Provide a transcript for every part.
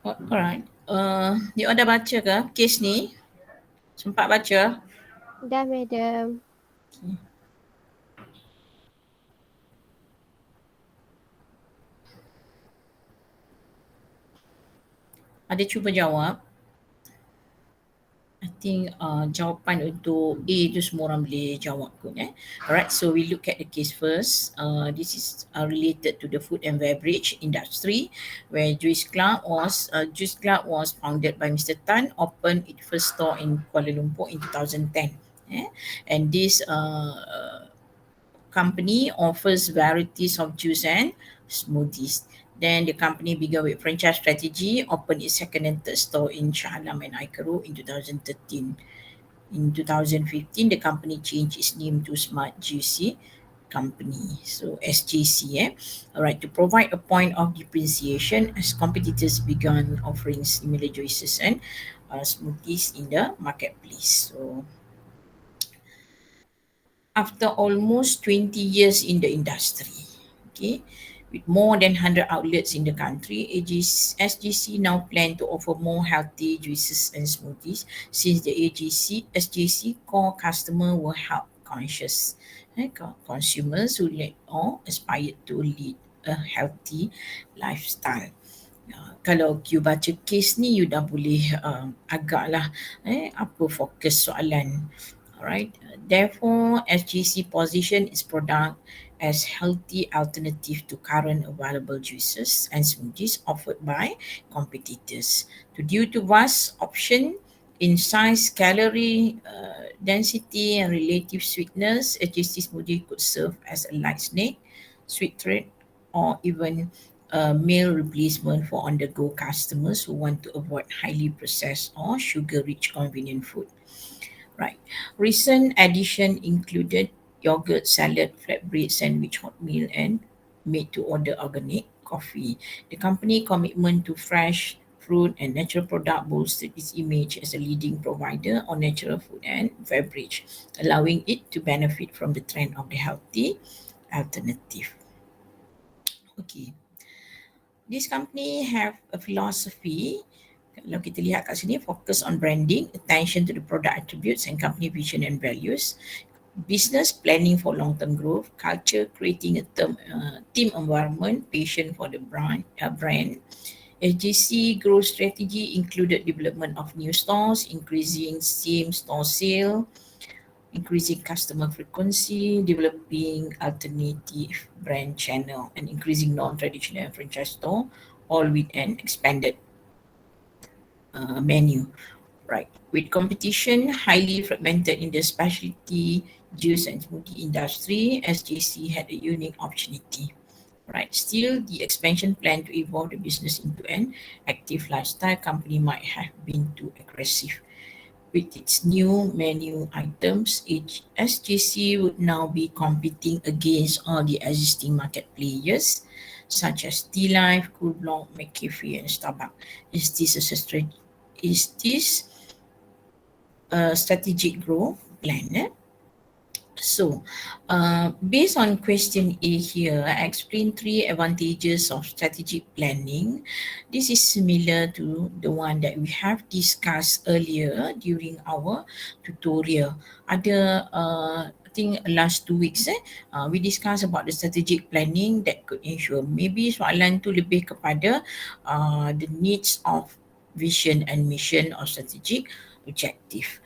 Alright. You dah baca ke kes ni? Sempat baca? Dah, madam. Okay. Ada cuba jawab. I think jawapan untuk A tu semua orang boleh jawab kot. Alright, so we look at the case first. This is related to the food and beverage industry, where Juice Club was founded by Mr. Tan, opened its first store in Kuala Lumpur in 2010. And this company offers varieties of juice and smoothies. Then the company began with franchise strategy, opened its second and third store in Shah Alam and Aikaro in 2013. In 2015, the company changed its name to Smart Juicy Company, so SJC. Alright, to provide a point of differentiation as competitors began offering similar juices and smoothies in the marketplace. So after almost 20 years in the industry, okay, with more than 100 outlets in the country, SJC now plan to offer more healthy juices and smoothies since the SJC core customer were health conscious consumers who led or aspired to lead a healthy lifestyle. Kalau you baca kes ni, you dah boleh agaklah apa fokus soalan. Alright. Therefore, SJC position its product as healthy alternative to current available juices and smoothies offered by competitors. Due to vast option in size, calorie density, and relative sweetness, SJC smoothie could serve as a light snack, sweet treat, or even a meal replacement for on-the-go customers who want to avoid highly processed or sugar-rich convenient food. Right. Recent addition included yogurt, salad, flatbread, sandwich, hot meal, and made-to-order organic coffee. The company commitment to fresh fruit and natural product bolstered its image as a leading provider of natural food and beverage, allowing it to benefit from the trend of the healthy alternative. Okay. This company have a philosophy. Kalau kita lihat kat sini, focus on branding, attention to the product attributes and company vision and values, business planning for long-term growth, culture, creating a team environment, passion for the brand. SJC growth strategy included development of new stores, increasing same store sale, increasing customer frequency, developing alternative brand channel, and increasing non-traditional franchise store, all with an expanded menu. Right. With competition highly fragmented in the specialty juice and smoothie industry, SJC had a unique opportunity. Right. Still, the expansion plan to evolve the business into an active lifestyle company might have been too aggressive. With its new menu items, SJC would now be competing against all the existing market players such as T-Life, Cool Blanc, McCafe, and Starbucks. Is this a strategic growth plan? So, based on question A here, I explained 3 advantages of strategic planning. This is similar to the one that we have discussed earlier during our tutorial. I think last 2 weeks we discussed about the strategic planning that could ensure. Maybe soalan tu lebih kepada the needs of vision and mission or strategic objective.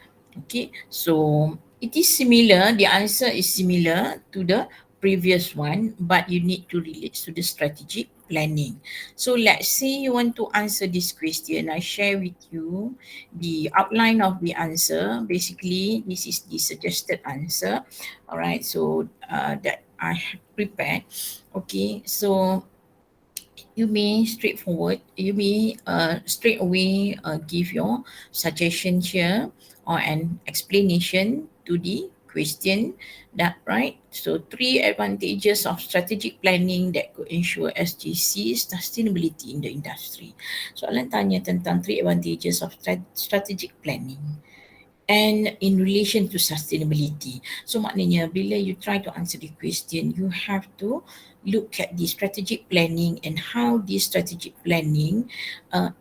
Okay, so it is similar, the answer is similar to the previous one, but you need to relate to the strategic planning. So let's say you want to answer this question. I share with you the outline of the answer. Basically, this is the suggested answer. All right, so that I have prepared. Okay, so you may straight away give your suggestion here or an explanation to the question. That right? So 3 advantages of strategic planning that could ensure SJC's sustainability in the industry. Soalan tanya tentang 3 advantages of strategic planning. and in relation to sustainability. So maknanya bila you try to answer the question, you have to look at the strategic planning and how this strategic planning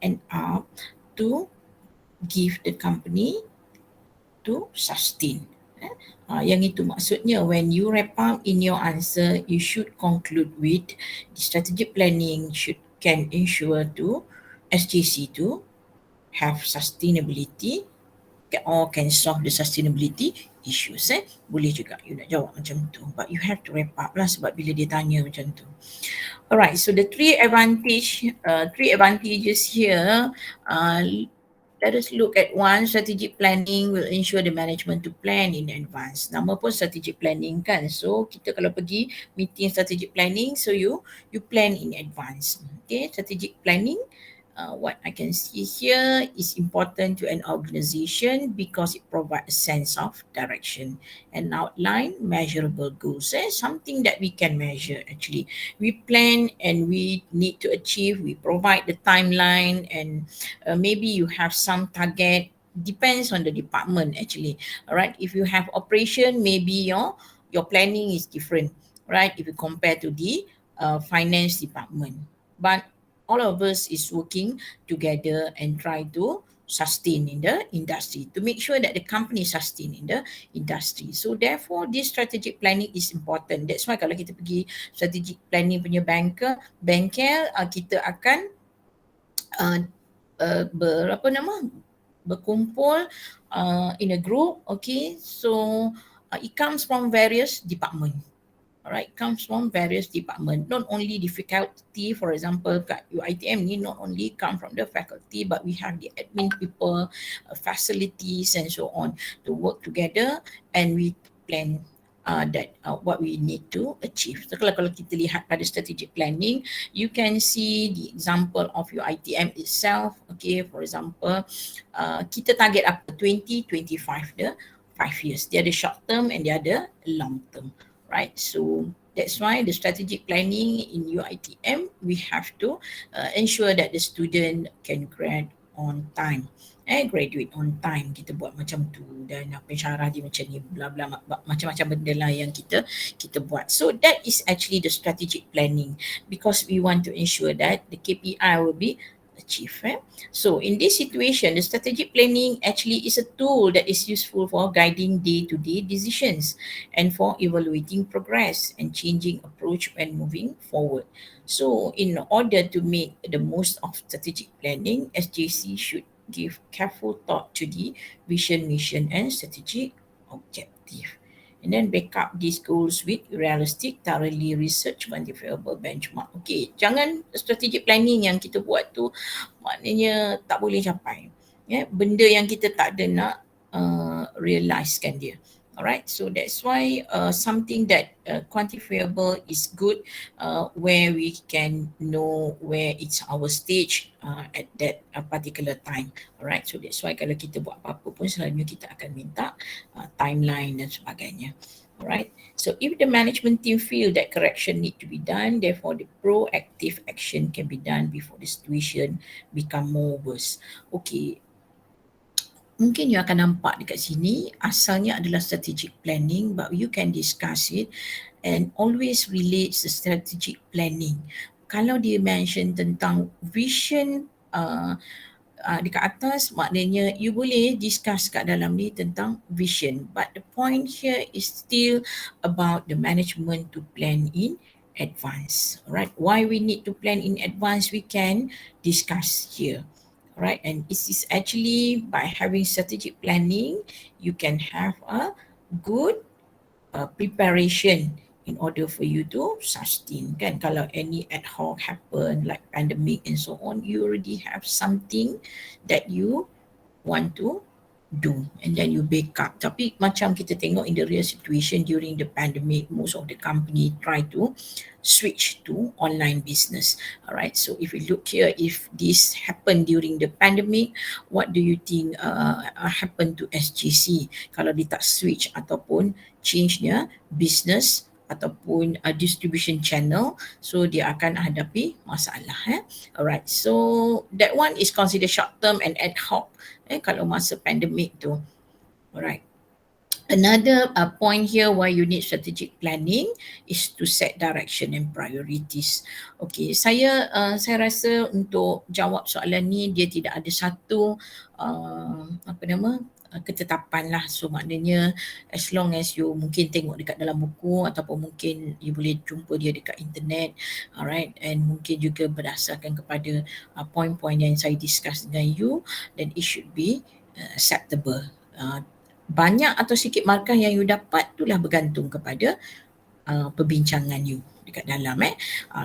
end up to give the company to sustain. Yang itu maksudnya when you wrap up in your answer, you should conclude with the strategic planning can ensure to SJC to have sustainability or can solve the sustainability issues. Boleh juga you nak jawab macam tu, but you have to wrap up lah sebab bila dia tanya macam tu. Alright, so the three advantages here. Let us look at one. Strategic planning will ensure the management to plan in advance. Nama pun strategic planning kan. So kita kalau pergi meeting strategic planning, so you plan in advance. Okay, strategic planning. What I can see here is important to an organization because it provides a sense of direction and outline measurable goals. Something that we can measure actually. We plan and we need to achieve. We provide the timeline and maybe you have some target. Depends on the department actually. Alright, if you have operation, maybe your planning is different, right? If you compare to the finance department, but all of us is working together and try to sustain in the industry to make sure that the company sustain in the industry. So therefore this strategic planning is important. That's why kalau kita pergi strategic planning punya bengkel, kita akan berkumpul in a group. Okay, so it comes from various department. Alright, comes from various department. Not only the faculty, for example, kat UITM ni not only come from the faculty, but we have the admin people, facilities and so on to work together and we plan that what we need to achieve. So kalau kita lihat pada strategic planning, you can see the example of UITM itself. Okay, for example, kita target apa? 2025 the 5 years. Dia ada short term and dia ada long term. Right, so that's why the strategic planning in UITM, we have to ensure that the student can graduate on time. Kita buat macam tu dan pensyarah dia macam ni, bla bla, macam-macam benda lah yang kita buat. So that is actually the strategic planning because we want to ensure that the KPI will be achieved. So in this situation, the strategic planning actually is a tool that is useful for guiding day-to-day decisions and for evaluating progress and changing approach when moving forward. So in order to make the most of strategic planning, SJC should give careful thought to the vision, mission and strategic objective. And then back up these goals with realistic, thoroughly research, quantifiable benchmark. Okay, jangan strategic planning yang kita buat tu maknanya tak boleh capai. Benda yang kita tak ada nak realizekan dia. Alright, so that's why something that quantifiable is good where we can know where it's our stage at that particular time. Alright, so that's why kalau kita buat apa-apa pun selalunya kita akan minta timeline dan sebagainya. Alright, so if the management team feel that correction need to be done, therefore the proactive action can be done before the situation become more worse. Okay, mungkin you akan nampak dekat sini asalnya adalah strategic planning, but you can discuss it and always relate the strategic planning. Kalau dia mention tentang vision dekat atas, maknanya you boleh discuss kat dalam ni tentang vision, but the point here is still about the management to plan in advance. Alright, why we need to plan in advance we can discuss here. Right, and it is actually by having strategic planning, you can have a good preparation in order for you to sustain. Kan, kalau any ad hoc happen like pandemic and so on, you already have something that you want to do and then you backup. Tapi macam kita tengok in the real situation during the pandemic, most of the company try to switch to online business. Alright, so if we look here, if this happened during the pandemic, what do you think happened to SJC kalau dia tak switch ataupun change their business ataupun distribution channel, so dia akan hadapi masalah. Alright, so that one is considered short term and ad hoc kalau masa pandemic tu. Alright. Another point here why you need strategic planning is to set direction and priorities. Okay, saya rasa untuk jawab soalan ni dia tidak ada satu ketetapan lah. So maknanya as long as you mungkin tengok dekat dalam buku ataupun mungkin you boleh jumpa dia dekat internet, alright, and mungkin juga berdasarkan kepada point-point yang saya discuss dengan you, then it should be acceptable. Banyak atau sikit markah yang you dapat itulah bergantung kepada perbincangan you dekat dalam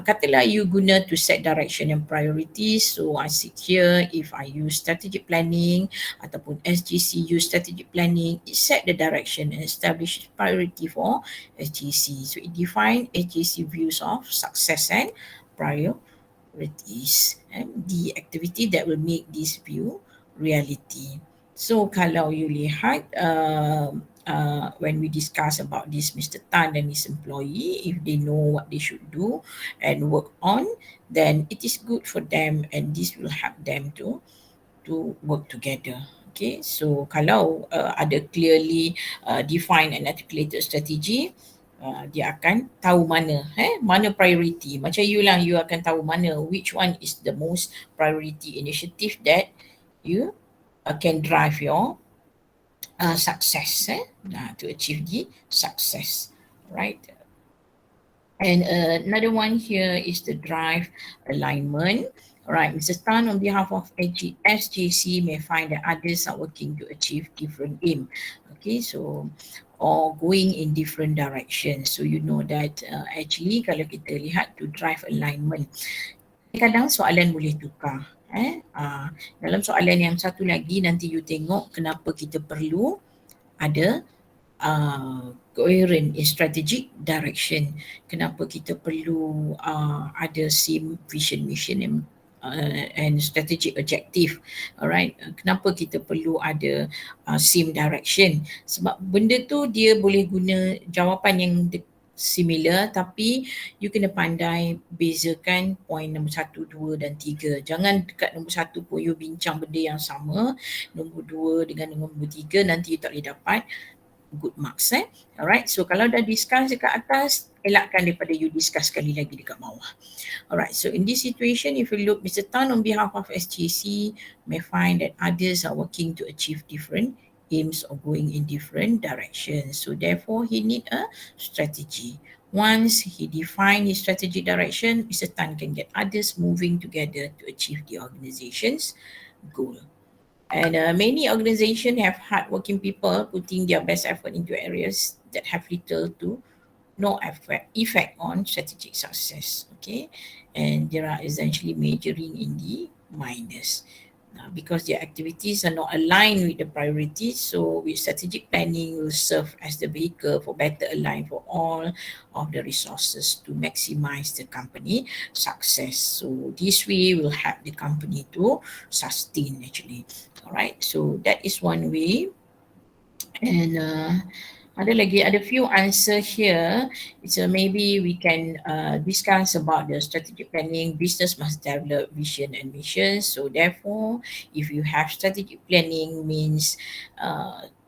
katalah you guna to set direction and priorities. So I see here, if I use strategic planning ataupun SJC use strategic planning, it set the direction and establish priority for SJC. So it define SJC views of success and priorities and the activity that will make this view reality. So kalau you lihat when we discuss about this Mr. Tan and his employee, if they know what they should do and work on, then it is good for them and this will help them to work together. Okay, so kalau ada clearly defined and articulated strategy, dia akan tahu mana priority. Macam you lah, you akan tahu mana which one is the most priority initiative that you can drive your success to achieve the success, right? And another one here is the drive alignment. All right, Mr. Tan, on behalf of SJC, may find that others are working to achieve different aim. Okay, so or going in different directions. So you know that actually kalau kita lihat to drive alignment, kadang soalan boleh tukar. Dalam soalan yang satu lagi nanti you tengok kenapa kita perlu ada coherent in strategic direction. Kenapa kita perlu ada same vision, mission and strategic objective. Alright, kenapa kita perlu ada same direction? Sebab benda tu dia boleh guna jawapan yang similar, tapi you kena pandai bezakan point nombor 1, 2 dan 3. Jangan dekat nombor 1 pun you bincang benda yang sama, nombor 2 dengan nombor 3 nanti you tak boleh dapat good marks. Alright, so kalau dah discuss dekat atas, elakkan daripada you discuss sekali lagi dekat bawah. Alright, so in this situation, if you look, Mr. Tan on behalf of SJC may find that others are working to achieve different aims or going in different directions. So therefore, he need a strategy. Once he define his strategic direction, Mr. Tan can get others moving together to achieve the organization's goal. And many organizations have hardworking people putting their best effort into areas that have little to no effect on strategic success. Okay, and they are essentially majoring in the minors. Because their activities are not aligned with the priorities, so with strategic planning will serve as the vehicle for better align for all of the resources to maximize the company success. So this way will help the company to sustain actually. Alright, so that is one way. And ada few answer here. So maybe we can discuss about the strategic planning. Business must develop vision and mission. So therefore, if you have strategic planning, means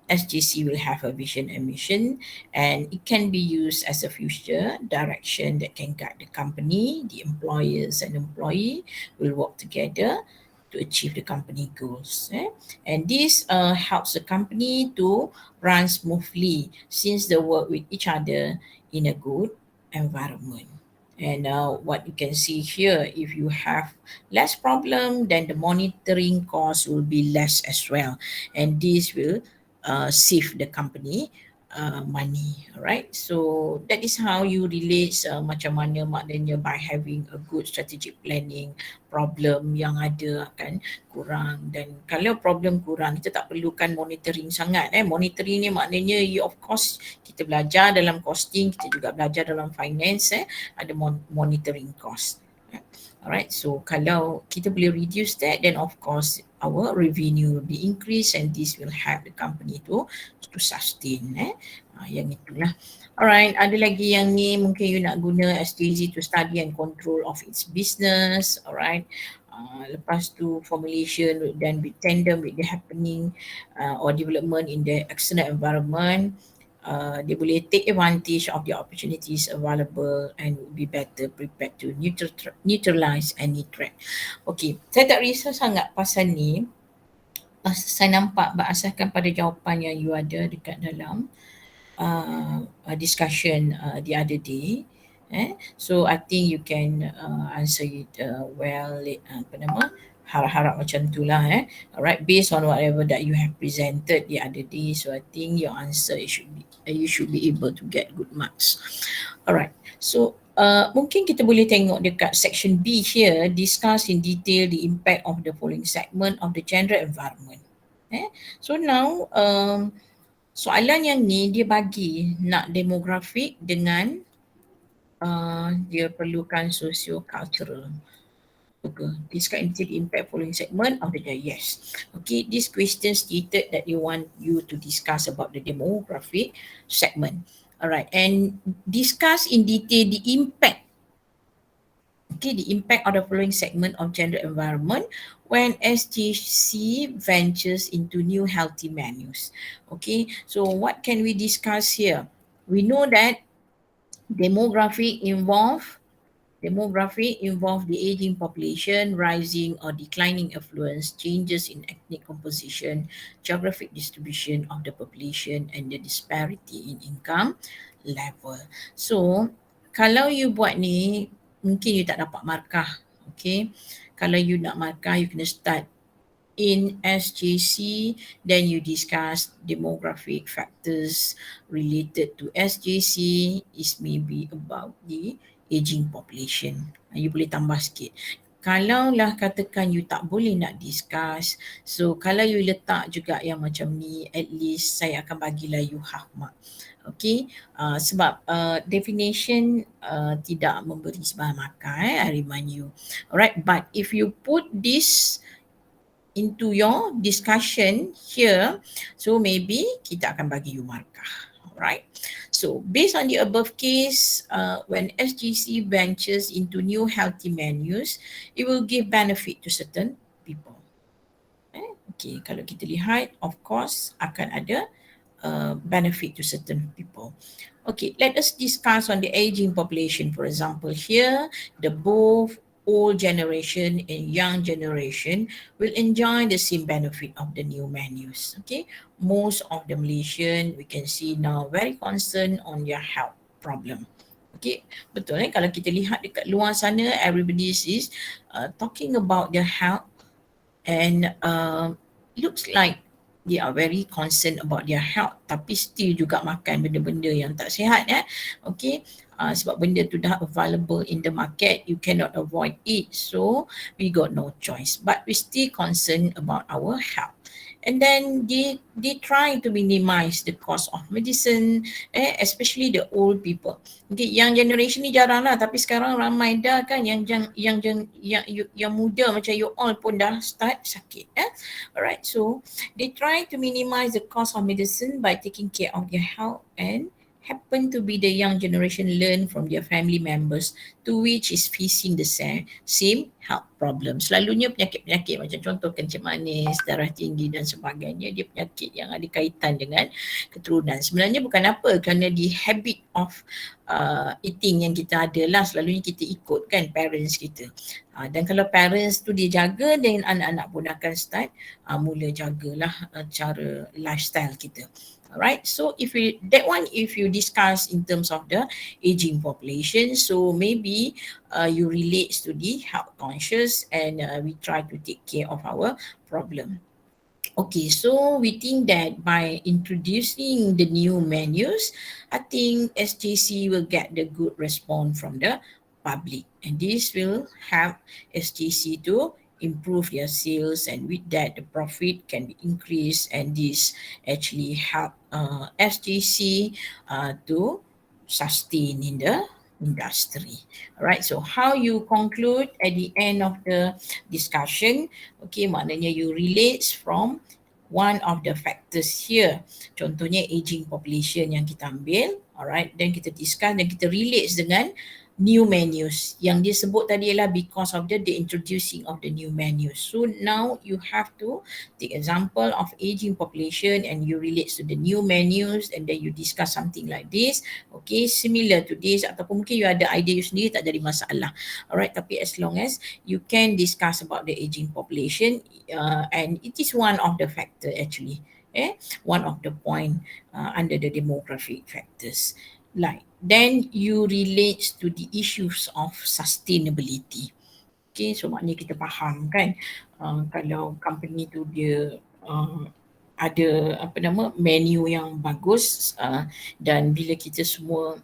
SJC will have a vision and mission, and it can be used as a future direction that can guide the company. The employers and employee will work together to achieve the company goals. And this helps the company to run smoothly since they work with each other in a good environment. And what you can see here, if you have less problem, then the monitoring cost will be less as well. And this will save the company money. Alright, so that is how you relate macam mana maknanya by having a good strategic planning, problem yang ada akan kurang. Dan kalau problem kurang, kita tak perlukan monitoring sangat. Monitoring ni maknanya of course kita belajar dalam costing, kita juga belajar dalam finance, ada monitoring cost. Alright, so kalau kita boleh reduce that, then of course our revenue will be increased and this will help the company to sustain. Yang itulah. Alright, ada lagi yang ni mungkin you nak guna SJC to study and control of its business. Alright, Lepas tu formulation dan with tandem with the happening or development in the external environment, they boleh take advantage of the opportunities available and will be better prepared to neutralize any threat. Okay, saya tak risau sangat pasal ni. Saya nampak berdasarkan pada jawapan yang you ada dekat dalam discussion the other day. So I think you can answer it well. Apa nama? Harap-harap macam tu lah. Alright, based on whatever that you have presented the other day, so I think your answer you should be able to get good marks. Alright, so mungkin kita boleh tengok dekat section B here, discuss in detail the impact of the following segment of the general environment. So now soalan yang ni dia bagi nak demografik dengan dia perlukan socio-cultural. Okay. Describe the impact following segment of the yes. Okay, this question stated that you want you to discuss about the demographic segment. Alright, and discuss in detail the impact. Okay, the impact of the following segment of gender environment when SJC ventures into new healthy menus. Okay, so what can we discuss here? We know that demography involve the aging population, rising or declining affluence, changes in ethnic composition, geographic distribution of the population, and the disparity in income level. So, kalau you buat ni, mungkin you tak dapat markah. Okay, kalau you nak markah, you kena start in SJC, then you discuss demographic factors related to SJC is maybe about the aging population. You boleh tambah sikit. Kalau lah katakan you tak boleh nak discuss, so kalau you letak juga yang macam ni, at least saya akan bagilah you half mark. Okay, sebab definition tidak memberi sebarang markah, I remind you. Alright, but if you put this into your discussion here, so maybe kita akan bagi you markah. Alright, so based on the above case, when SJC ventures into new healthy menus, it will give benefit to certain people. Okay, kalau kita lihat, of course akan ada benefit to certain people. Okay, let us discuss on the aging population. For example, here the both old generation and young generation will enjoy the same benefit of the new menus. Okay, most of the Malaysian we can see now very concerned on their health problem. Okay, betul kalau kita lihat dekat luar sana, everybody is talking about their health, and looks like they are very concerned about their health, tapi still juga makan benda-benda yang tak sihat. Okay, sebab benda tu dah available in the market, you cannot avoid it, so we got no choice, but we still concerned about our health. And then they try to minimize the cost of medicine, especially the old people. Okay, young generation ni jarang lah, tapi sekarang ramai dah kan yang muda macam you all pun dah start sakit. Alright, so they try to minimize the cost of medicine by taking care of their health, and happen to be the young generation learn from their family members to which is facing the same health problem. Selalunya penyakit-penyakit macam contoh kencing manis, darah tinggi dan sebagainya, dia penyakit yang ada kaitan dengan keturunan. Sebenarnya bukan apa, kerana the habit of eating yang kita ada lah, selalunya kita ikut kan parents kita. Dan kalau parents tu dia jaga, dan anak-anak pun akan start mula jagalah cara lifestyle kita. Alright, so if you discuss in terms of the aging population, so maybe you relate to the health conscious, and we try to take care of our problem. Okay, so we think that by introducing the new menus, I think SJC will get the good response from the public, and this will help SJC to improve their sales, and with that the profit can be increased, and this actually help SJC to sustain in the industry. Alright, so how you conclude at the end of the discussion? Okay, maknanya you relate from one of the factors here. Contohnya aging population yang kita ambil. Alright, then kita discuss dan kita relate dengan new menus. Yang dia sebut tadi ialah because of the introducing of the new menus. So now you have to take example of aging population and you relate to the new menus and then you discuss something like this. Okay, similar to this ataupun mungkin you ada idea you sendiri, tak jadi masalah. Alright, tapi as long as you can discuss about the aging population and it is one of the factor actually. One of the point under the demographic factors. Like then you relate to the issues of sustainability. Okay, so maknanya kita faham kan kalau company tu dia ada menu yang bagus dan bila kita semua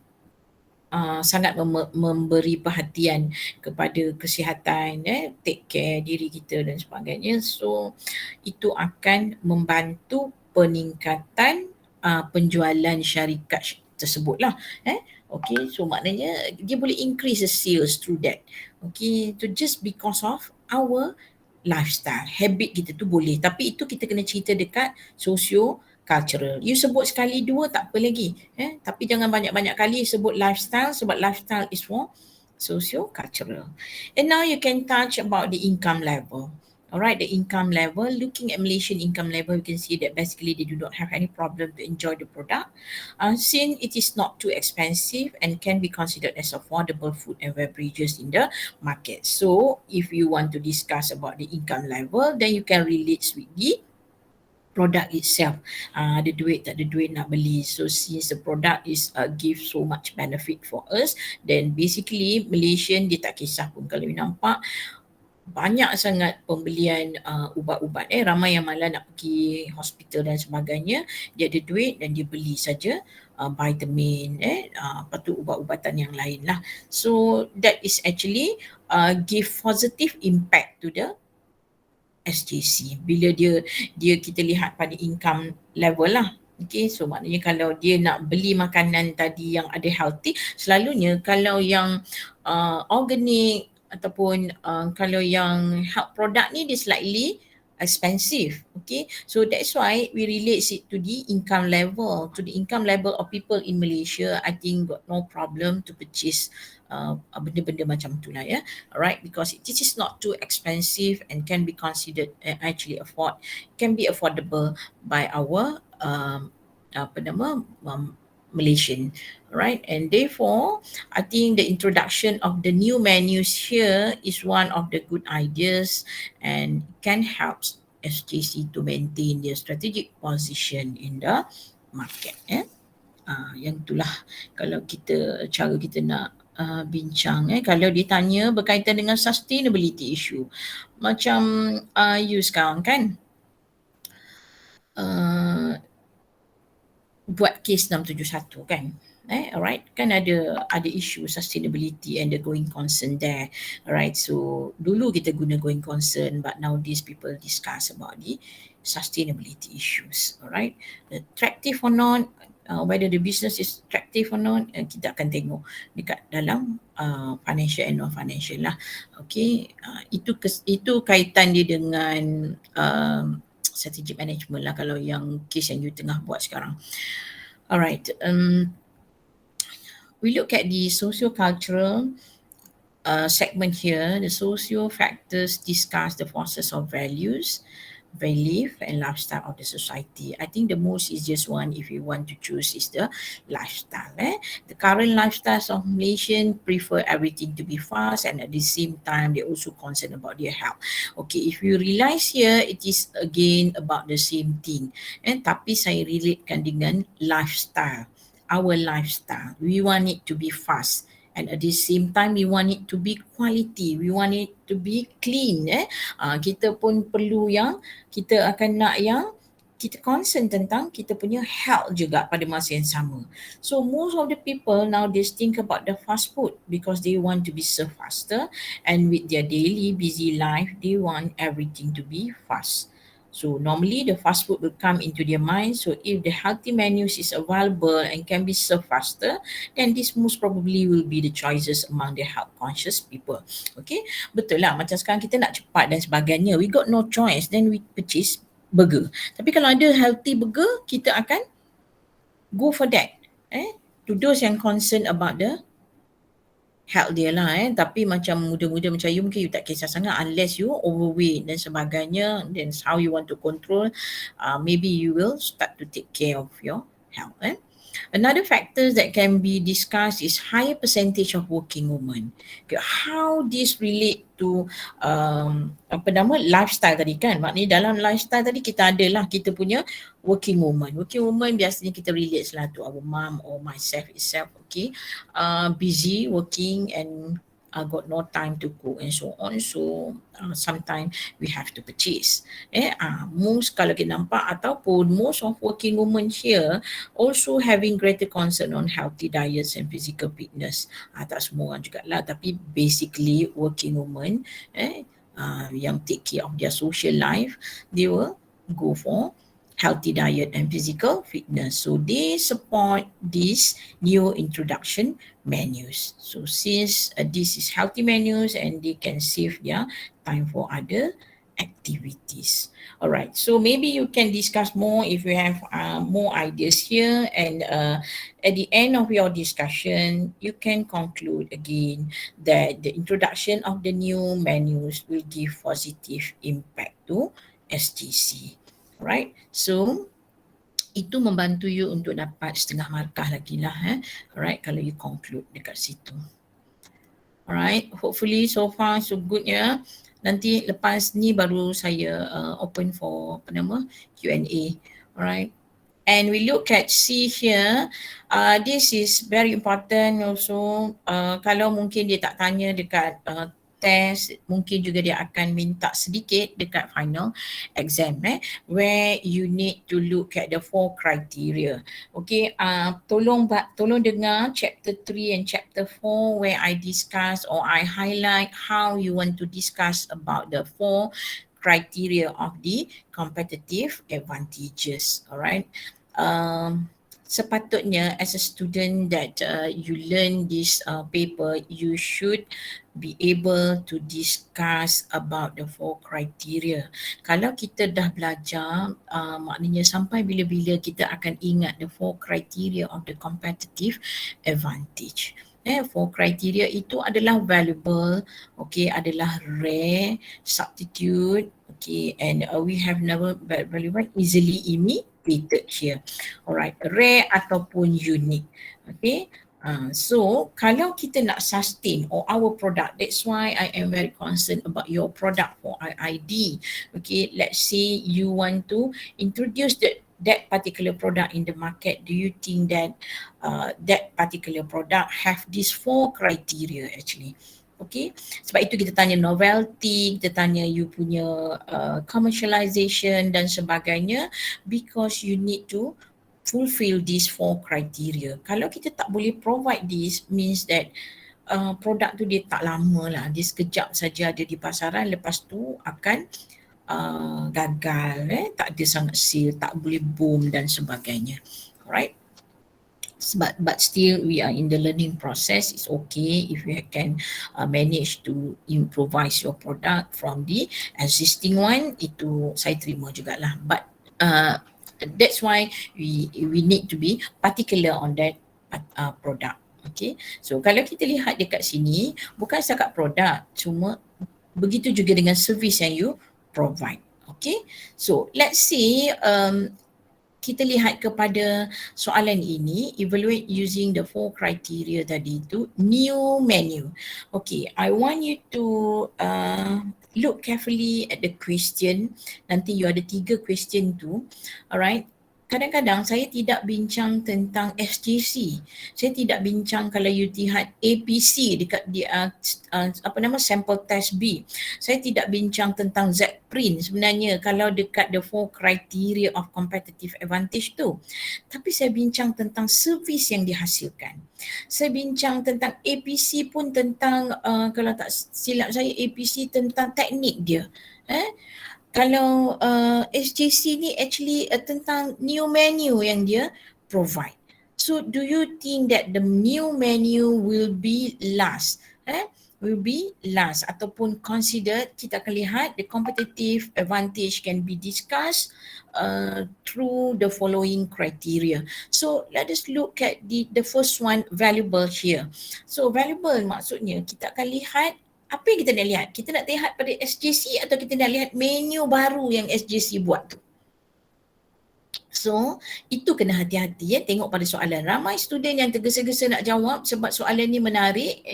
sangat memberi perhatian kepada kesihatan, take care diri kita dan sebagainya. So itu akan membantu peningkatan penjualan syarikat tersebut lah. Okay, so maknanya dia boleh increase the sales through that. Okay, so just because of our lifestyle, habit kita tu boleh. Tapi itu kita kena cerita dekat socio-cultural. You sebut sekali dua tak apa lagi. Tapi jangan banyak-banyak kali sebut lifestyle sebab lifestyle is for socio-cultural. And now you can touch about the income level. Alright, the income level, looking at Malaysian income level, you can see that basically they do not have any problem to enjoy the product since it is not too expensive and can be considered as affordable food and beverages in the market. So if you want to discuss about the income level, then you can relate with the product itself. Ada duit tak ada duit nak beli. So since the product is give so much benefit for us, then basically Malaysian dia tak kisah pun kalau you nampak banyak sangat pembelian ubat-ubat. Ramai yang malah nak pergi hospital dan sebagainya. Dia ada duit dan dia beli saja vitamin, lepas tu ubat-ubatan yang lain lah. So that is actually give positive impact to the SJC bila dia kita lihat pada income level lah. Okay, so maknanya kalau dia nak beli makanan tadi yang ada healthy, selalunya kalau yang organic ataupun kalau yang health product ni dia slightly expensive. Okay, so that's why we relate it to the income level. To the income level of people in Malaysia, I think got no problem to purchase benda-benda macam tu lah, ya. Alright, because it is not too expensive and can be considered can be affordable by our Malaysian, right? And therefore, I think the introduction of the new menus here is one of the good ideas and can help SJC to maintain their strategic position in the market. Yang itulah kalau cara kita nak bincang. Kalau ditanya berkaitan dengan sustainability issue, macam you sekarang kan buat kes 671 kan. Alright, kan ada isu sustainability and the going concern there. Alright, so dulu kita guna going concern but nowadays people discuss about the sustainability issues. Alright, attractive or not, whether the business is attractive or not, kita akan tengok dekat dalam financial and non-financial lah. Okay, itu kaitan dia dengan strategic management lah kalau yang case yang you tengah buat sekarang. Alright, we look at the socio-cultural segment here. The socio factors discuss the forces of values, belief and lifestyle of the society. I think the most easiest one if you want to choose is the lifestyle. The current lifestyles of Malaysian prefer everything to be fast and at the same time they also concerned about their health. Okay, if you realize here it is again about the same thing. Tapi saya relatekan dengan lifestyle. Our lifestyle, we want it to be fast. And at the same time, we want it to be quality. We want it to be clean. Kita pun perlu yang kita akan nak yang kita concern tentang kita punya health juga pada masa yang sama. So most of the people nowadays think about the fast food because they want to be served faster and with their daily busy life, they want everything to be fast. So normally the fast food will come into their mind. So if the healthy menus is available and can be served faster, then this most probably will be the choices among the health conscious people. Okay, betul lah macam sekarang kita nak cepat dan sebagainya. We got no choice, then we purchase burger. Tapi kalau ada healthy burger, kita akan go for that. To those yang concerned about the health dia lah tapi macam muda-muda macam you mungkin you tak kisah sangat unless you overweight dan sebagainya, then how you want to control, maybe you will start to take care of your health. Another factors that can be discussed is higher percentage of working women. Okay, how this relate to apa nama lifestyle tadi kan? Maknanya dalam lifestyle tadi kita adalah kita punya working woman. Working woman biasanya kita relate lah to our mom or myself itself. Okay, busy working and got no time to cook and so on. So sometimes we have to purchase. Most kalau kita nampak ataupun most of working women here also having greater concern on healthy diets and physical fitness. Tak semua orang jugalah, tapi basically working women yang take care of their social life, they will go for healthy diet and physical fitness. So they support this new introduction menus. So since this is healthy menus and they can save their time for other activities. All right, so maybe you can discuss more if you have more ideas here, and at the end of your discussion you can conclude again that the introduction of the new menus will give positive impact to SJC. Right, so itu membantu you untuk dapat setengah markah lagi lah. Alright, kalau you conclude dekat situ. Alright, hopefully so far so good ya. Nanti lepas ni baru saya open for apa nama Q&A. Alright, and we look at C here. This is very important also. Kalau mungkin dia tak tanya dekat test, mungkin juga dia akan minta sedikit dekat final exam where you need to look at the 4 criteria. Okay, tolong dengar chapter 3 and chapter 4 where I discuss or I highlight how you want to discuss about the 4 criteria of the competitive advantages. Alright, sepatutnya as a student that you learn this paper, you should be able to discuss about the 4 criteria. Kalau kita dah belajar, maknanya sampai bila-bila kita akan ingat the 4 criteria of the competitive advantage. 4 criteria itu adalah valuable, okay, adalah rare, substitute, okay, and we have never valuable, easily imitated here. Alright, rare ataupun unique. Okay, so kalau kita nak sustain or our product, that's why I am very concerned about your product for IID. Okay, let's say you want to introduce that particular product in the market. Do you think that that particular product have these 4 criteria actually? Okay, sebab itu kita tanya novelty, kita tanya you punya commercialization dan sebagainya, because you need to fulfill these 4 criteria. Kalau kita tak boleh provide this, means that produk tu dia tak lama lah, dia sekejap saja ada di pasaran, lepas tu akan gagal, tak ada sangat sale, tak boleh boom dan sebagainya. Alright, but still we are in the learning process. It's okay if you can manage to improvise your product from the existing one, itu saya terima jugalah, but that's why we need to be particular on that product. Okay, so kalau kita lihat dekat sini, bukan setakat produk, cuma begitu juga dengan service yang you provide. Okay, so let's see, kita lihat kepada soalan ini, evaluate using the 4 criteria tadi itu, new menu. Okay, I want you to look carefully at the question. Nanti you ada 3 question tu. Alright, kadang-kadang saya tidak bincang tentang SJC. Saya tidak bincang kalau you lihat APC dekat di apa nama sample test B. Saya tidak bincang tentang Z-print sebenarnya kalau dekat the 4 criteria of competitive advantage tu. Tapi saya bincang tentang servis yang dihasilkan. Saya bincang tentang APC pun tentang kalau tak silap saya APC tentang teknik dia. Kalau SJC ni actually tentang new menu yang dia provide. So do you think that the new menu will be last? will be last ataupun considered. Kita akan lihat the competitive advantage can be discussed through the following criteria. So let us look at the first one, valuable here. So valuable maksudnya kita akan lihat apa yang kita nak lihat. Kita nak lihat pada SJC atau kita nak lihat menu baru yang SJC buat tu. So, itu kena hati-hati ya, tengok pada soalan. Ramai student yang tergesa-gesa nak jawab sebab soalan ni menarik,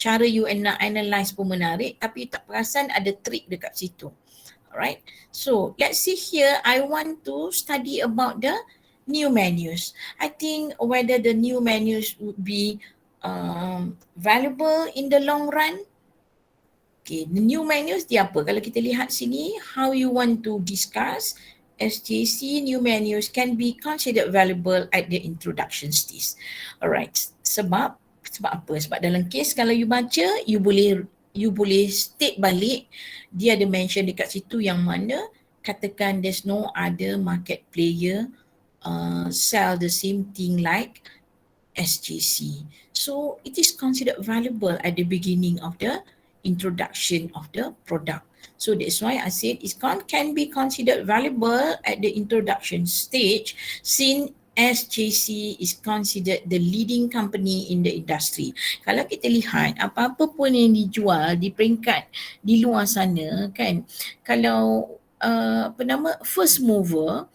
cara you nak analyse pun menarik, tapi tak perasan ada trik dekat situ. Alright, so let's see here. I want to study about the new menus. I think whether the new menus would be valuable in the long run. Okay, the new menus dia apa? Kalau kita lihat sini, how you want to discuss SJC new menus can be considered valuable at the introduction stage. Alright, sebab apa? Sebab dalam case kalau you baca, you boleh state balik, dia ada mention dekat situ yang mana katakan there's no other market player sell the same thing like SJC. So it is considered valuable at the beginning of the introduction of the product. So that's why I said it can be considered valuable at the introduction stage since SJC is considered the leading company in the industry. Kalau kita lihat apa-apa pun yang dijual di peringkat di luar sana kan, kalau first mover,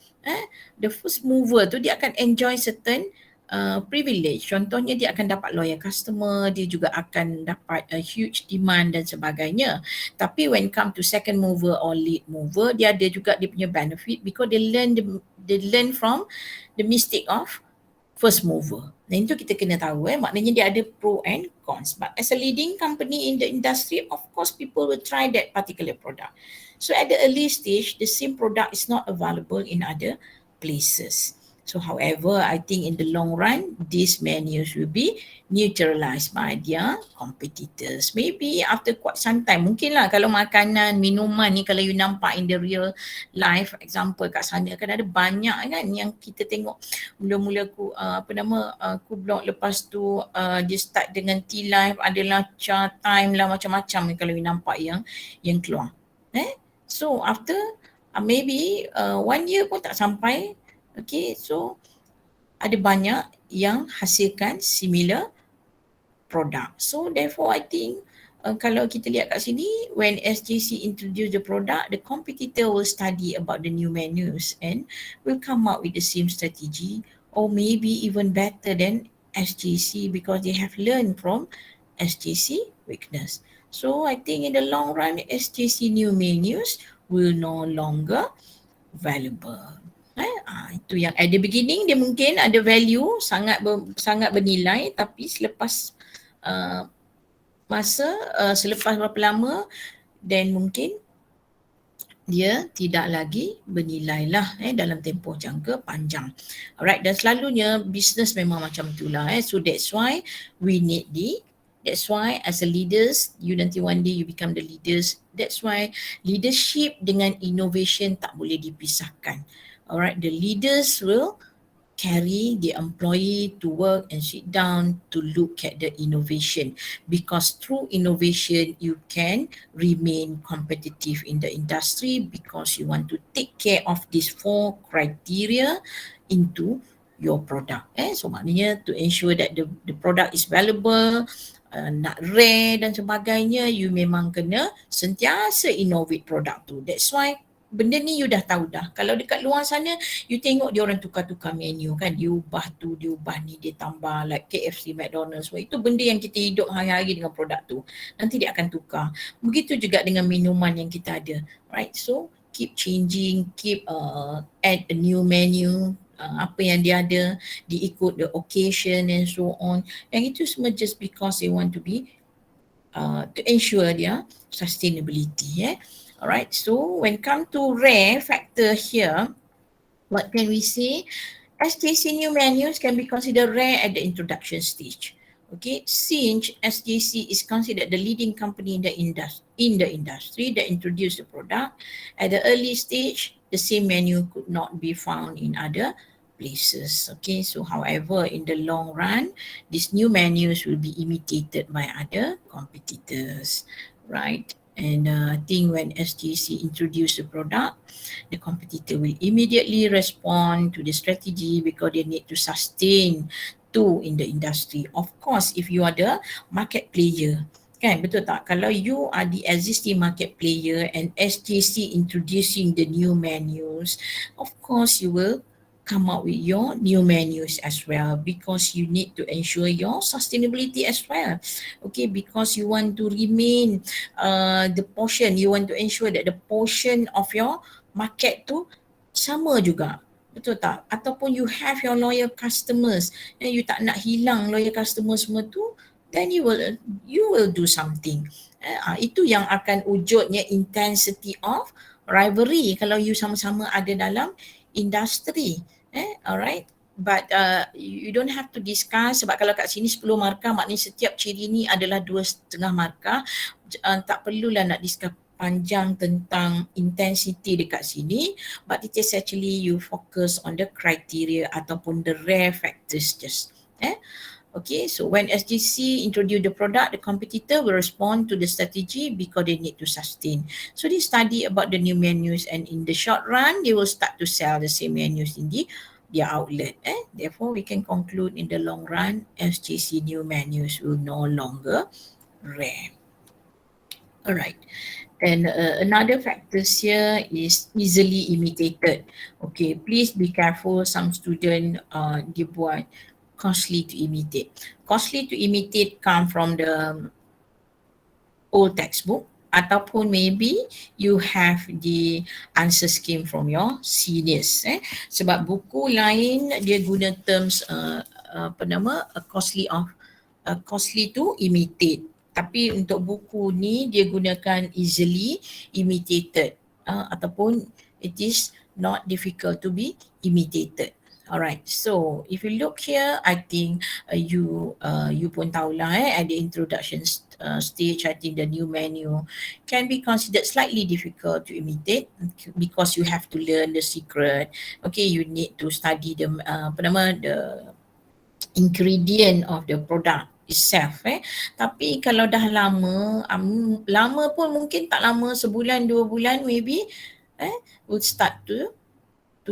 the first mover tu dia akan enjoy certain privilege. Contohnya dia akan dapat loyal customer, dia juga akan dapat a huge demand dan sebagainya. Tapi when come to second mover or lead mover, dia ada juga dia punya benefit because they learn from the mistake of first mover. Dan itu kita kena tahu maknanya dia ada pro and cons. But as a leading company in the industry, of course people will try that particular product. So at the early stage, the same product is not available in other places. So however, I think in the long run, these menus will be neutralized by their competitors. Maybe after quite some time, mungkin lah kalau makanan, minuman ni kalau you nampak in the real life, example kat sana kan ada banyak kan yang kita tengok mula-mula aku blog lepas tu dia start dengan tea life, adalah cha time lah, macam-macam ni kalau you nampak yang keluar. So after maybe 1 year pun tak sampai. Okay, so ada banyak yang hasilkan similar product. So therefore I think kalau kita lihat kat sini, when SJC introduce the product, the competitor will study about the new menus and will come up with the same strategy or maybe even better than SJC because they have learned from SJC weakness. So I think in the long run, SJC new menus will no longer valuable. Itu yang at the beginning dia mungkin ada value, sangat bernilai, tapi selepas selepas berapa lama then mungkin dia tidak lagi bernilai lah dalam tempoh jangka panjang. Alright, dan selalunya business memang macam itulah. So that's why that's why as a leaders, you nanti one day you become the leaders. That's why leadership dengan innovation tak boleh dipisahkan. Alright, the leaders will carry the employee to work and sit down to look at the innovation because through innovation you can remain competitive in the industry because you want to take care of these 4 criteria into your product. So maknanya to ensure that the product is valuable, nak rare dan sebagainya, you memang kena sentiasa innovate produk tu. That's why benda ni you dah tahu dah. Kalau dekat luar sana, you tengok dia orang tukar-tukar menu kan. Dia ubah tu, dia ubah ni, dia tambah like KFC, McDonald's. Itu benda yang kita hidup hari-hari dengan produk tu. Nanti dia akan tukar. Begitu juga dengan minuman yang kita ada. Right, so keep changing, keep add a new menu. Apa yang dia ada, diikut the occasion and so on. Yang itu semua just because they want to be to ensure their sustainability. Alright, so when come to rare factor here, what can we say? SJC new menus can be considered rare at the introduction stage. Okay, since SJC is considered the leading company in the industry that introduced the product, at the early stage, the same menu could not be found in other places. Okay, so however, in the long run, these new menus will be imitated by other competitors, right? And I think when SJC introduce the product, the competitor will immediately respond to the strategy because they need to sustain two in the industry. Of course, if you are the market player, kan, betul tak? Kalau you are the existing market player and SJC introducing the new menus, of course you will come up with your new menus as well because you need to ensure your sustainability as well. Okay, because you want to remain the portion, you want to ensure that the portion of your market tu sama juga. Betul tak? Ataupun you have your loyal customers and you tak nak hilang loyal customers semua tu, then you will do something. Itu yang akan wujudnya intensity of rivalry kalau you sama-sama ada dalam industri. Alright. But you don't have to discuss sebab kalau kat sini 10 markah maknanya setiap ciri ni adalah 2,5 markah. Tak perlulah nak discuss panjang tentang intensity dekat sini, but it is actually you focus on the criteria ataupun the rare factors just. Okay, so when SJC introduce the product, the competitor will respond to the strategy because they need to sustain. So they study about the new menus and in the short run, they will start to sell the same menus in their outlet. Therefore, we can conclude in the long run, SJC new menus will no longer rare. Alright. And another factors here is easily imitated. Okay, please be careful. Some student dia buat costly to imitate. Costly to imitate come from the old textbook ataupun maybe you have the answer scheme from your seniors. Sebab buku lain dia guna terms costly to imitate. Tapi untuk buku ni dia gunakan easily imitated ataupun it is not difficult to be imitated. Alright, so if you look here, I think you pun tahulah at the introduction stage, I think the new menu can be considered slightly difficult to imitate because you have to learn the secret. Okay, you need to study the the ingredient of the product itself. Tapi kalau dah lama, lama pun mungkin tak lama, sebulan, 2 bulan maybe, would start to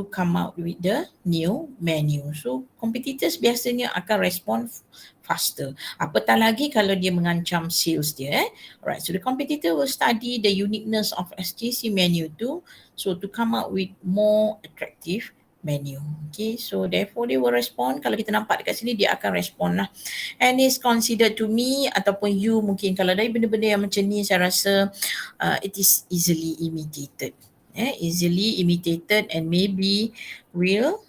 come out with the new menu. So competitors biasanya akan respond faster. Apatah lagi kalau dia mengancam sales dia. Alright, so the competitor will study the uniqueness of SJC menu too, so to come out with more attractive menu. Okay, so therefore they will respond. Kalau kita nampak dekat sini, dia akan respond lah. And it's considered to me ataupun you mungkin kalau dari benda-benda yang macam ni, saya rasa it is easily imitated. Easily imitated and maybe will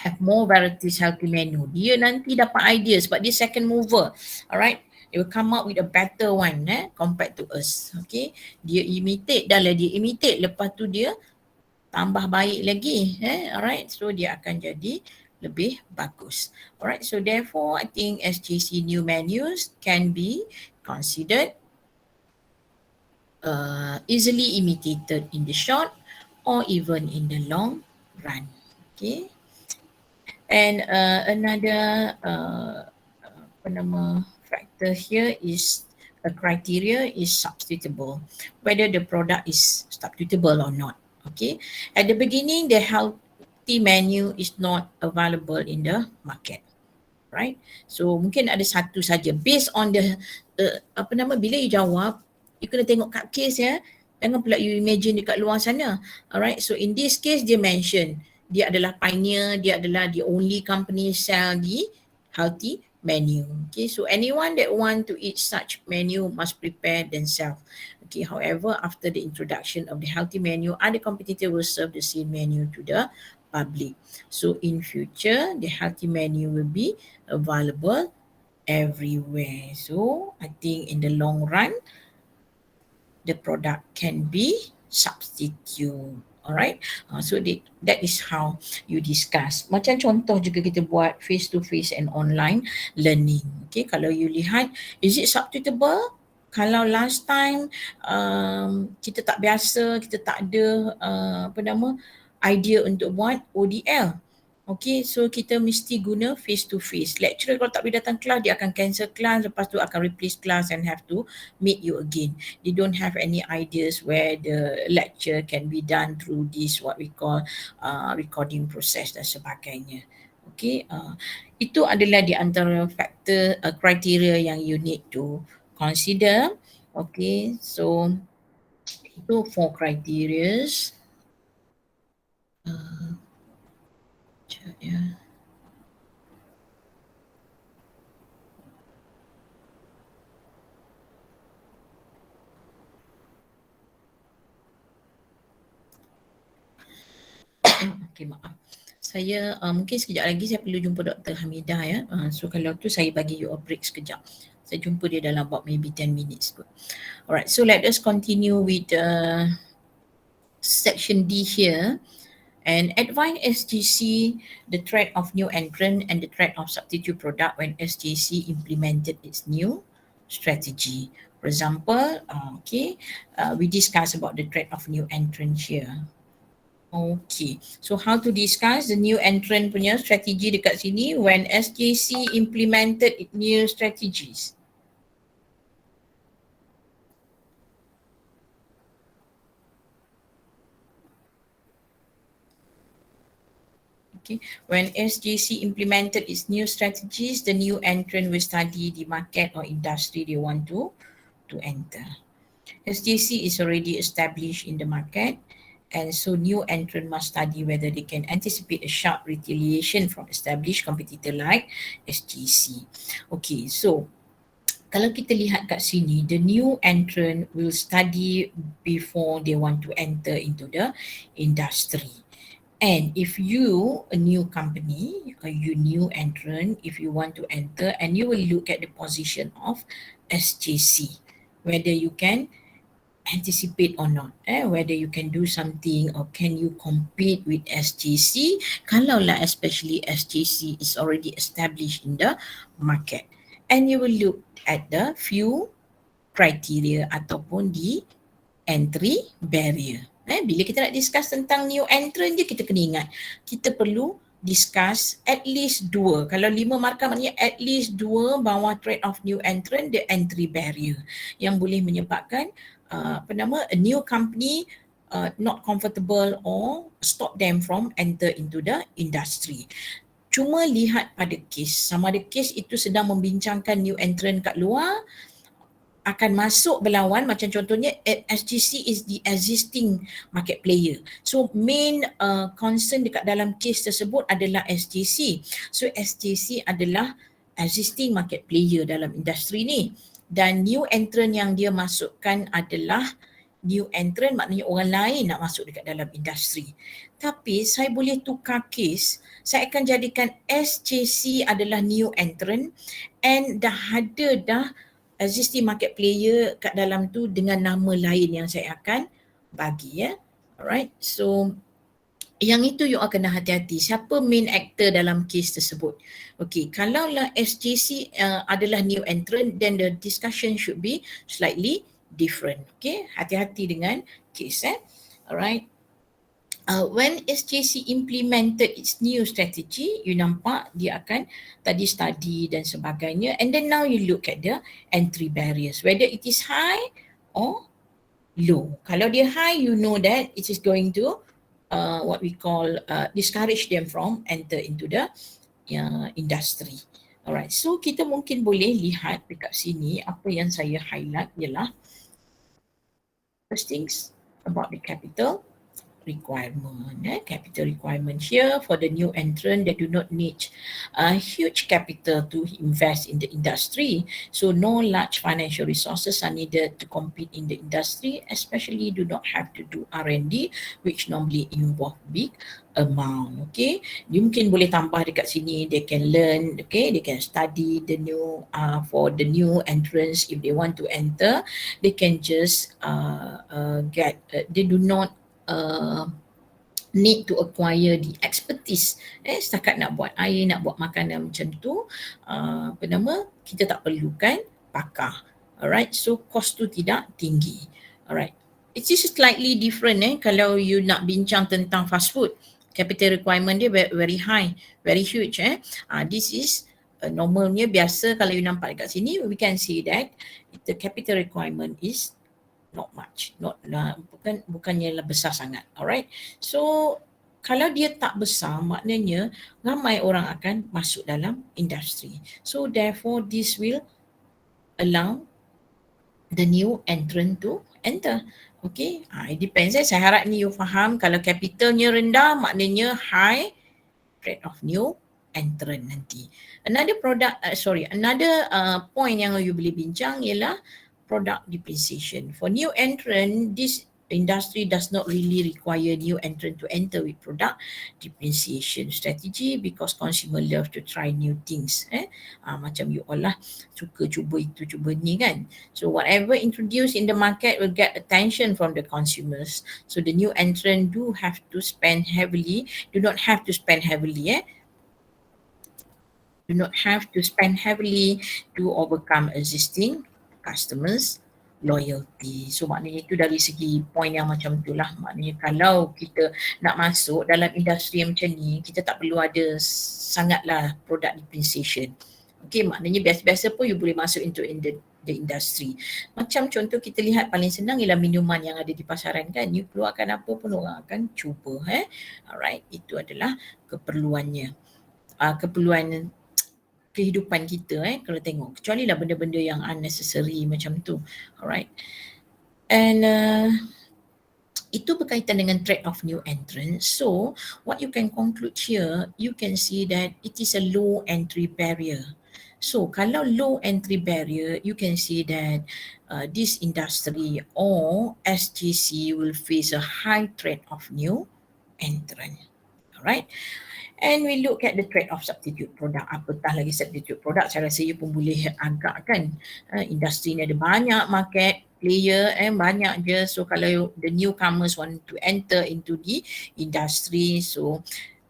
have more varieties healthy menu. Dia nanti dapat idea sebab dia second mover. Alright, they will come up with a better one compared to us. Okay, dia imitate, dah lah dia imitate, lepas tu dia tambah baik lagi. Alright, so dia akan jadi lebih bagus. Alright, so therefore I think SJC new menus can be considered easily imitated in the short or even in the long run. Okay, and another factor here is a criteria is substitutable, whether the product is substitutable or not. Okay, at the beginning the healthy menu is not available in the market, right? So mungkin ada satu saja based on the bila you jawab, you kena tengok kat case ya. Jangan pula you imagine dekat luar sana. Alright, so in this case dia mention dia adalah pioneer, dia adalah the only company sell the healthy menu. Okay, so anyone that want to eat such menu must prepare themselves. Okay, however, after the introduction of the healthy menu, other competitor will serve the same menu to the public. So in future, the healthy menu will be available everywhere. So I think in the long run, the product can be substitute. Alright, so that is how you discuss. Macam contoh juga kita buat face to face and online learning. Okay, kalau you lihat, is it substitutable? Kalau last time kita tak biasa, kita tak ada idea untuk buat ODL. Okay, so kita mesti guna face to face. Lecturer kalau tak boleh datang kelas, dia akan cancel kelas, lepas tu akan replace kelas and have to meet you again. They don't have any ideas where the lecture can be done through this what we call recording process dan sebagainya. Okay, itu adalah di antara faktor kriteria yang you need to consider. Okay, so itu 4 criteria. Sekejap ya. Okay, maaf. Saya mungkin sekejap lagi saya perlu jumpa Dr. Hamidah ya. So kalau tu saya bagi you a break sekejap. Saya jumpa dia dalam about maybe 10 minutes kot. Alright, so let us continue with section D here. And advise SJC the threat of new entrant and the threat of substitute product when SJC implemented its new strategy. For example, we discuss about the threat of new entrant here. Okay, so how to discuss the new entrant punya strategi dekat sini when SJC implemented its new strategies? Okay, when SJC implemented its new strategies, the new entrant will study the market or industry they want to enter. SJC is already established in the market, and so new entrant must study whether they can anticipate a sharp retaliation from established competitor like SJC. Okay, so kalau kita lihat kat sini, the new entrant will study before they want to enter into the industry. And if you, a new company, you new entrant, if you want to enter, and you will look at the position of SJC, whether you can anticipate or not, whether you can do something or can you compete with SJC, kalaulah especially SJC is already established in the market. And you will look at the few criteria ataupun the entry barrier. Bila kita nak discuss tentang new entrant je, kita kena ingat kita perlu discuss at least 2. Kalau 5 markah maknanya at least 2 bawah threat of new entrant, the entry barrier yang boleh menyebabkan a new company not comfortable or stop them from enter into the industry. Cuma lihat pada kes, sama ada kes itu sedang membincangkan new entrant kat luar, akan masuk berlawan, macam contohnya SJC is the existing market player. So main concern dekat dalam kes tersebut adalah SJC. So SJC adalah existing market player dalam industri ni. Dan new entrant yang dia masukkan adalah new entrant, maknanya orang lain nak masuk dekat dalam industri. Tapi saya boleh tukar kes, saya akan jadikan SJC adalah new entrant and dah existing market player kat dalam tu dengan nama lain yang saya akan bagi ya. Alright, so yang itu you all kena hati-hati. Siapa main actor dalam kes tersebut? Okay, kalaulah SJC adalah new entrant, then the discussion should be slightly different. Okay, hati-hati dengan kes. Alright. When SJC implemented its new strategy, you nampak dia akan tadi study dan sebagainya, and then now you look at the entry barriers, whether it is high or low. Kalau dia high, you know that it is going to what we call discourage them from enter into the industry. Alright, so kita mungkin boleh lihat dekat sini apa yang saya highlight ialah first things about the capital requirement. Capital requirement here for the new entrant that do not need a huge capital to invest in the industry. So no large financial resources are needed to compete in the industry, especially do not have to do R&D, which normally involve big amount. Okay, dia mungkin boleh tambah dekat sini, they can learn, okay, they can study the new for the new entrants. If they want to enter, they can just get they do not need to acquire the expertise. Setakat nak buat air, nak buat makanan macam tu, kita tak perlukan pakar. Alright, so cost tu tidak tinggi. Alright, It is slightly different kalau you nak bincang tentang fast food. Capital requirement dia very high, very huge. This is normalnya biasa kalau you nampak dekat sini, we can see that the capital requirement is not much, bukannya besar sangat. Alright. So kalau dia tak besar, maknanya ramai orang akan masuk dalam industri. So therefore this will allow the new entrant to enter. Okay, it depends. Saya harap ni you faham. Kalau capitalnya rendah, maknanya high rate of new entrant nanti. Another point yang you boleh bincang ialah product depreciation. For new entrant, this industry does not really require new entrant to enter with product depreciation strategy because consumer love to try new things. Macam you all lah, suka cuba itu, cuba ni kan. So whatever introduced in the market will get attention from the consumers. So the new entrant do not have to spend heavily to overcome existing customers loyalty. So maknanya itu dari segi point yang macam itulah. Maknanya kalau kita nak masuk dalam industri yang macam ni, kita tak perlu ada sangatlah product depreciation. Okay, maknanya biasa-biasa pun you boleh masuk into the industry. Macam contoh kita lihat paling senang ialah minuman yang ada di pasaran kan. You keluarkan apa pun orang akan cuba. Alright, itu adalah keperluannya. Keperluan kehidupan kita kalau tengok, kecuali lah benda-benda yang unnecessary macam tu. Alright. And itu berkaitan dengan trade of new entrants. So what you can conclude here, you can see that it is a low entry barrier. So kalau low entry barrier, you can see that this industry or SJC will face a high trade of new entrant. Alright. And we look at the trade of substitute product. Apatah lagi substitute product, saya rasa you pun boleh agak kan. Industri ni ada banyak market player banyak je. So kalau the newcomers want to enter into the industry, so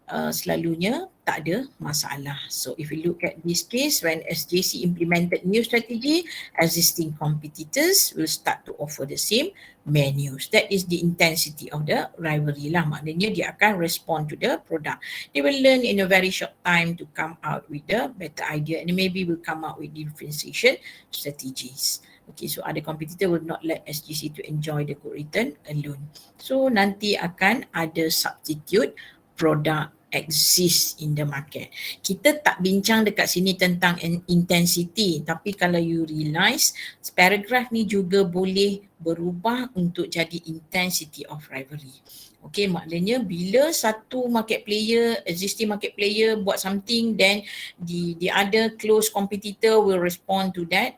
selalunya tak ada masalah. So if you look at this case, when SJC implemented new strategy, existing competitors will start to offer the same menus. That is the intensity of the rivalry lah. Maknanya dia akan respond to the product. They will learn in a very short time to come out with the better idea and maybe will come out with differentiation strategies. Okay, so other competitor will not let SJC to enjoy the good return alone. So nanti akan ada substitute product exist in the market. Kita tak bincang dekat sini tentang intensity, tapi kalau you realize paragraph ni juga boleh berubah untuk jadi intensity of rivalry. Okay, maknanya bila satu existing market player buat something, then the other close competitor will respond to that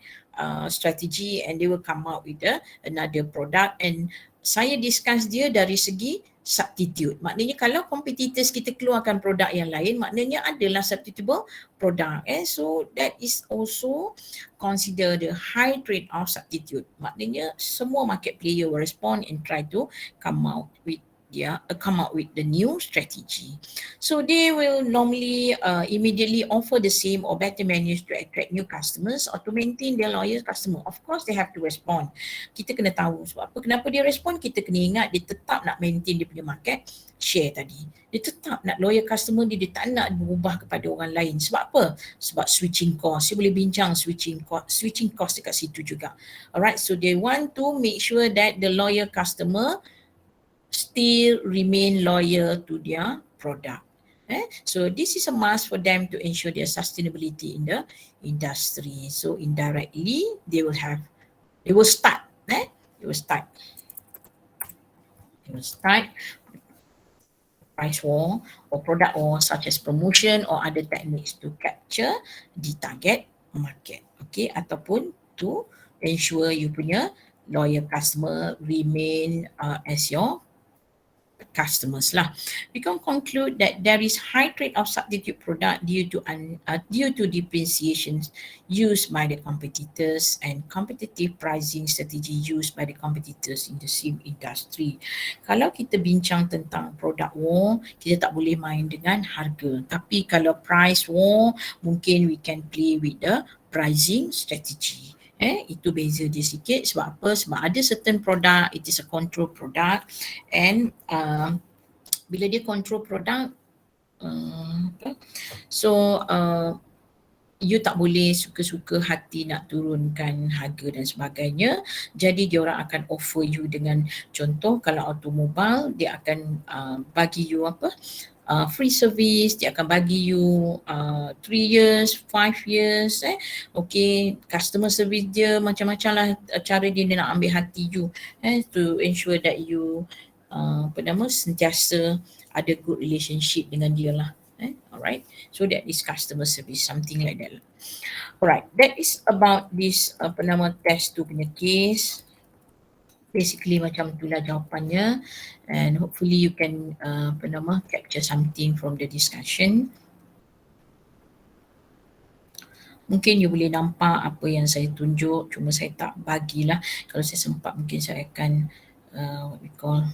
strategy and they will come out with another product. And saya discuss dia dari segi substitute. Maknanya kalau competitors kita keluarkan produk yang lain, maknanya adalah substitutable product. So that is also consider the high rate of substitute. Maknanya semua market player will respond and try to come out with the new strategy. So they will normally immediately offer the same or better menus to attract new customers or to maintain their loyal customer. Of course they have to respond. Kita kena tahu sebab apa, kenapa dia respond. Kita kena ingat dia tetap nak maintain dia punya market share tadi. Dia tetap nak loyal customer dia tak nak berubah kepada orang lain. Sebab apa? Sebab switching cost. Saya boleh bincang switching cost dekat situ juga. Alright, so they want to make sure that the loyal customer still remain loyal to their product. So this is a must for them to ensure their sustainability in the industry. So indirectly they will start price war or product war such as promotion or other techniques to capture the target market. Okay, ataupun to ensure you punya loyal customer remain as your customers lah. We can conclude that there is high rate of substitute product due to depreciations used by the competitors and competitive pricing strategy used by the competitors in the same industry. Kalau kita bincang tentang product war, kita tak boleh main dengan harga. Tapi kalau price war, mungkin we can play with the pricing strategy. Itu beza dia sikit. Sebab apa? Sebab ada certain product, it is a control product, and bila dia control product, so you tak boleh suka-suka hati nak turunkan harga dan sebagainya. Jadi dia orang akan offer you dengan, contoh kalau automobile, dia akan bagi you apa? Free service, dia akan bagi you 3 years, 5 years, okay, customer service dia macam-macam lah cara dia nak ambil hati you, to ensure that you sentiasa ada good relationship dengan dia lah. Alright, so that is customer service, something like that. Alright, that is about this test tu punya case. Basically macam itulah jawapannya, and hopefully you can capture something from the discussion. Mungkin you boleh nampak apa yang saya tunjuk, cuma saya tak bagilah. Kalau saya sempat mungkin saya akan what we call